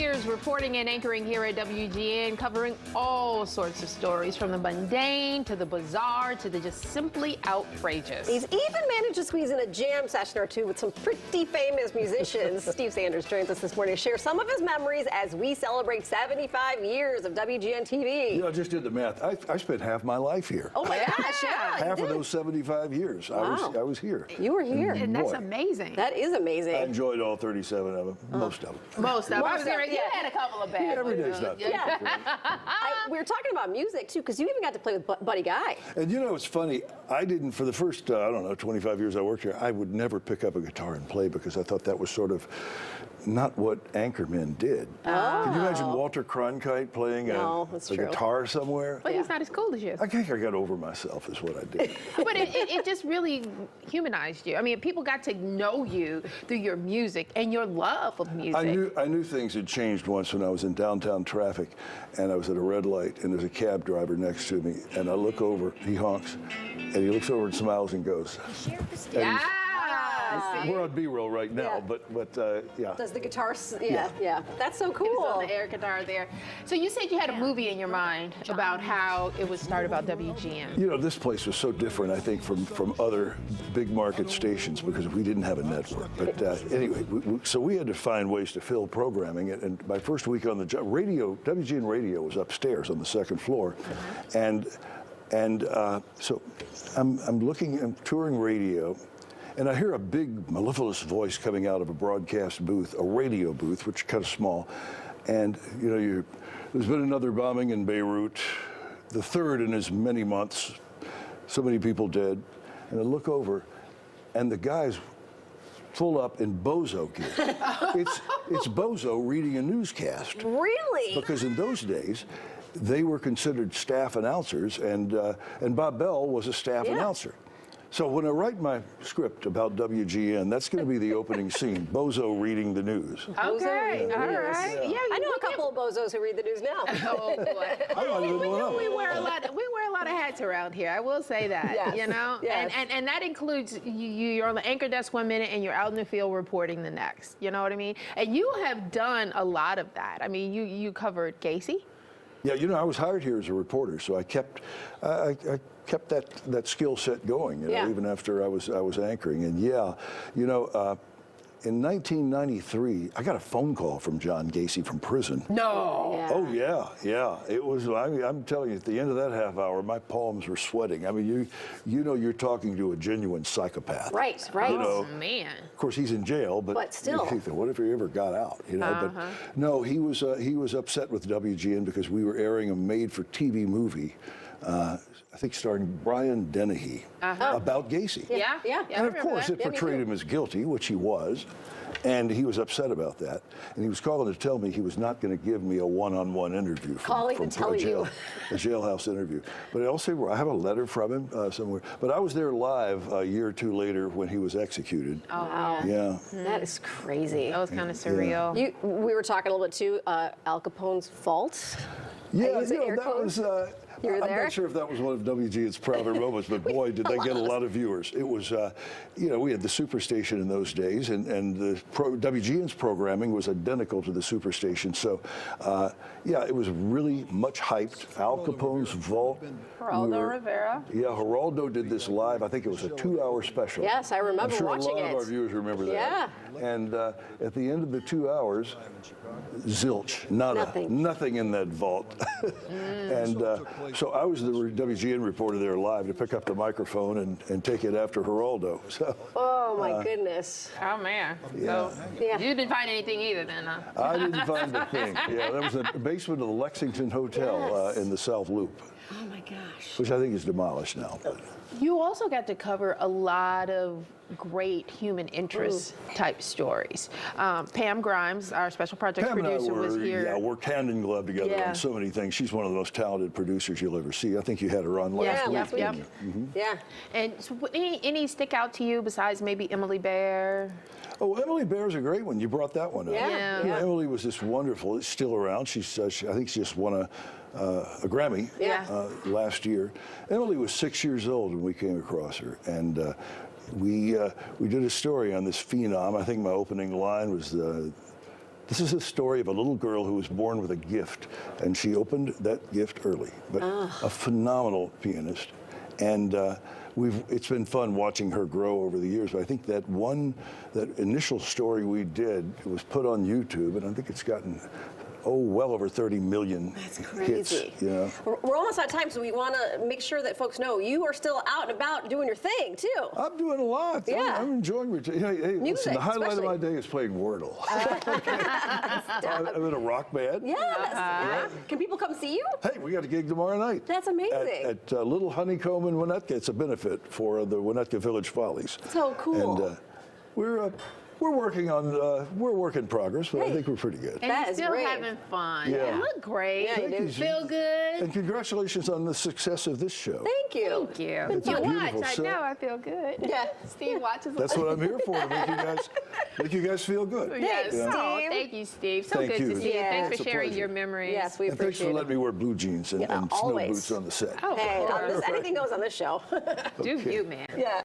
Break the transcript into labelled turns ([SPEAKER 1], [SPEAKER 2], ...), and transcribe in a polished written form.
[SPEAKER 1] years reporting and anchoring here at WGN, covering all sorts of stories, from the mundane to the bizarre to the just simply outrageous.
[SPEAKER 2] He's even managed to squeeze in a jam session or two with some pretty famous musicians. Steve Sanders joins us this morning to share some of his memories as we celebrate 75 years of WGN TV.
[SPEAKER 3] You know, I just did the math. I spent half my life here.
[SPEAKER 2] Oh my gosh, yeah.
[SPEAKER 3] Half of those 75 years,
[SPEAKER 2] Wow.
[SPEAKER 3] I was here.
[SPEAKER 2] You were here.
[SPEAKER 1] And that's
[SPEAKER 3] Boy.
[SPEAKER 1] amazing.
[SPEAKER 2] That is amazing.
[SPEAKER 3] I enjoyed all 37 of them, most of them.
[SPEAKER 1] Most of them.
[SPEAKER 2] Most of them,
[SPEAKER 1] You
[SPEAKER 2] yeah.
[SPEAKER 1] had a couple of bad
[SPEAKER 3] Every
[SPEAKER 1] ones.
[SPEAKER 3] day's not
[SPEAKER 2] Yeah.
[SPEAKER 3] perfect.
[SPEAKER 2] We were talking about music too, because you even got to play with Buddy Guy.
[SPEAKER 3] And you know, it's funny, I didn't, for the first, I don't know, 25 years I worked here, I would never pick up a guitar and play because I thought that was sort of not what anchormen did. Can you imagine Walter Cronkite playing
[SPEAKER 2] No, that's
[SPEAKER 3] a
[SPEAKER 2] true.
[SPEAKER 3] guitar somewhere?
[SPEAKER 1] But he's not as cool as you.
[SPEAKER 3] I think I got over myself is what I did.
[SPEAKER 1] But it just really humanized you. I mean, people got to know you through your music and your love of music.
[SPEAKER 3] I knew things had changed once when I was in downtown traffic and I was at a red light and there's a cab driver next to me and I look over, he honks, and he looks over and smiles and goes.
[SPEAKER 1] Yeah.
[SPEAKER 3] We're on B-roll right now,
[SPEAKER 2] Yeah.
[SPEAKER 3] but yeah.
[SPEAKER 2] Does the guitar? Yeah. That's so cool.
[SPEAKER 1] He's on the air guitar there. So you said you had a movie in your mind about how it was started about WGN.
[SPEAKER 3] You know, this place was so different, I think, from other big market stations because we didn't have a network. But anyway, so we had to find ways to fill programming. And my first week on the job, WGN Radio was upstairs on the second floor. And so I'm touring radio, and I hear a big mellifluous voice coming out of a broadcast booth, a radio booth, which is kind of small. And, you know, there's been another bombing in Beirut, the third in as many months, so many people dead. And I look over, and the guy's full up in bozo gear. It's bozo reading a newscast.
[SPEAKER 2] Really?
[SPEAKER 3] Because in those days, they were considered staff announcers, and Bob Bell was a staff announcer. So when I write my script about WGN, that's going to be the opening scene, bozo reading the news.
[SPEAKER 1] Okay, all right. Yeah,
[SPEAKER 2] I know a couple of bozos who read the news now.
[SPEAKER 1] Oh boy.
[SPEAKER 3] I might even one of them.
[SPEAKER 1] We wear a lot of hats around here. I will say that.
[SPEAKER 2] Yes.
[SPEAKER 1] You know,
[SPEAKER 2] Yes.
[SPEAKER 1] and that includes you're on the anchor desk one minute and you're out in the field reporting the next. You know what I mean? And you have done a lot of that. I mean, you covered Gacy.
[SPEAKER 3] Yeah, you know, I was hired here as a reporter, so I kept that skill set going, you know, even after I was anchoring. And yeah, you know, in 1993, I got a phone call from John Gacy from prison.
[SPEAKER 1] No.
[SPEAKER 2] Yeah.
[SPEAKER 3] Oh yeah. It was. I'm telling you, at the end of that half hour, my palms were sweating. I mean, you know, you're talking to a genuine psychopath.
[SPEAKER 2] Right.
[SPEAKER 3] You know,
[SPEAKER 1] Oh man.
[SPEAKER 3] of course, he's in jail, but
[SPEAKER 2] still.
[SPEAKER 3] you think, what if he ever got out? You know, but no, he was upset with WGN because we were airing a made-for-TV movie. I think starring Brian Dennehy about Gacy.
[SPEAKER 1] Yeah.
[SPEAKER 3] And of course, it portrayed him as guilty, which he was, and he was upset about that. And he was calling to tell me he was not going to give me a one-on-one interview from
[SPEAKER 2] to tell you.
[SPEAKER 3] a jailhouse interview. But I have a letter from him somewhere. But I was there live a year or two later when he was executed.
[SPEAKER 1] Oh wow.
[SPEAKER 3] Yeah.
[SPEAKER 2] That is crazy.
[SPEAKER 1] That was kind of surreal.
[SPEAKER 2] We were talking a little bit too. Al Capone's Fault.
[SPEAKER 3] Yeah,
[SPEAKER 2] use the air
[SPEAKER 3] that
[SPEAKER 2] quotes.
[SPEAKER 3] was.
[SPEAKER 2] You were
[SPEAKER 3] I'm
[SPEAKER 2] there?
[SPEAKER 3] not sure if that was one of WGN's prouder moments, but boy, did they get a lot of viewers. It was, you know, we had the Superstation in those days, and WGN's programming was identical to the Superstation. So, yeah, it was really much hyped. Al Capone's Vault.
[SPEAKER 1] Geraldo Rivera.
[SPEAKER 3] Yeah, Geraldo did this live. I think it was a 2-hour special.
[SPEAKER 2] Yes, I remember
[SPEAKER 3] I'm sure
[SPEAKER 2] watching
[SPEAKER 3] a lot
[SPEAKER 2] it.
[SPEAKER 3] of our viewers remember that.
[SPEAKER 2] Yeah.
[SPEAKER 3] And at the end of the 2 hours, zilch, nada, nothing in that vault. And so I was the WGN reporter there live to pick up the microphone and take it after Geraldo. So.
[SPEAKER 2] Oh my goodness.
[SPEAKER 1] Oh man.
[SPEAKER 3] Yeah.
[SPEAKER 1] So you didn't find anything either then, huh?
[SPEAKER 3] I didn't find a thing. Yeah, that was the basement of the Lexington Hotel in the South Loop.
[SPEAKER 2] Oh my gosh.
[SPEAKER 3] Which I think is demolished now. But.
[SPEAKER 1] You also got to cover a lot of great human interest type stories. Pam Grimes, our special projects producer, was here.
[SPEAKER 3] Yeah, worked hand in glove together on so many things. She's one of the most talented producers you'll ever see. I think you had her on last week.
[SPEAKER 2] Yeah.
[SPEAKER 1] And so any stick out to you besides maybe Emily Bear?
[SPEAKER 3] Oh, Emily Bear's a great one. You brought that one up.
[SPEAKER 2] Yeah.
[SPEAKER 3] You know, Emily was just wonderful. It's still around. She's, I think she just won a Grammy last year. Emily was 6 years old when we came across her, and we did a story on this phenom. I think my opening line was This is a story of a little girl who was born with a gift, and she opened that gift early. But a phenomenal pianist, and it's been fun watching her grow over the years. But I think that initial story we did, it was put on YouTube, and I think it's gotten well over 30 million hits. You know?
[SPEAKER 2] We're almost out of time, so we want to make sure that folks know you are still out and about doing your thing, too.
[SPEAKER 3] I'm doing a lot.
[SPEAKER 2] Yeah.
[SPEAKER 3] I'm enjoying it. Hey,
[SPEAKER 2] Music,
[SPEAKER 3] listen, the highlight
[SPEAKER 2] especially.
[SPEAKER 3] of my day is playing Wordle. I'm in a rock band.
[SPEAKER 2] Yes. Yeah. Can people come see you?
[SPEAKER 3] Hey, we got a gig tomorrow night.
[SPEAKER 2] That's amazing.
[SPEAKER 3] At Little Honeycomb in Winnetka. It's a benefit for the Winnetka Village Follies.
[SPEAKER 2] So cool.
[SPEAKER 3] And we're working on, we're work in progress, but I think we're pretty good.
[SPEAKER 1] And
[SPEAKER 2] That
[SPEAKER 1] you're
[SPEAKER 2] is
[SPEAKER 1] still
[SPEAKER 2] great.
[SPEAKER 1] having fun.
[SPEAKER 3] Yeah.
[SPEAKER 1] You look great.
[SPEAKER 2] Yeah, you do.
[SPEAKER 3] you.
[SPEAKER 1] Feel good.
[SPEAKER 3] And congratulations on the success of this show.
[SPEAKER 2] Thank you.
[SPEAKER 1] Thank you.
[SPEAKER 3] It's a
[SPEAKER 1] You
[SPEAKER 3] beautiful
[SPEAKER 1] watch. I
[SPEAKER 3] set.
[SPEAKER 1] know. I feel good.
[SPEAKER 2] Yeah.
[SPEAKER 1] Steve watches.
[SPEAKER 3] That's what I'm here for, to make you guys feel good.
[SPEAKER 1] Yes.
[SPEAKER 2] Thanks,
[SPEAKER 1] Oh,
[SPEAKER 2] Steve.
[SPEAKER 1] thank you, Steve. So
[SPEAKER 3] Thank
[SPEAKER 1] good
[SPEAKER 3] you.
[SPEAKER 1] to see you.
[SPEAKER 2] Yeah.
[SPEAKER 1] Thanks
[SPEAKER 3] It's
[SPEAKER 1] for
[SPEAKER 3] a
[SPEAKER 1] sharing
[SPEAKER 3] pleasure.
[SPEAKER 1] your memories.
[SPEAKER 2] Yes, we
[SPEAKER 3] And thanks for
[SPEAKER 2] appreciate
[SPEAKER 3] letting me wear blue jeans and snow
[SPEAKER 2] always.
[SPEAKER 3] boots on the set.
[SPEAKER 1] Oh,
[SPEAKER 2] Hey,
[SPEAKER 1] of course.
[SPEAKER 2] anything goes on this show.
[SPEAKER 1] Do
[SPEAKER 3] Okay.
[SPEAKER 1] you, man?
[SPEAKER 2] Yeah.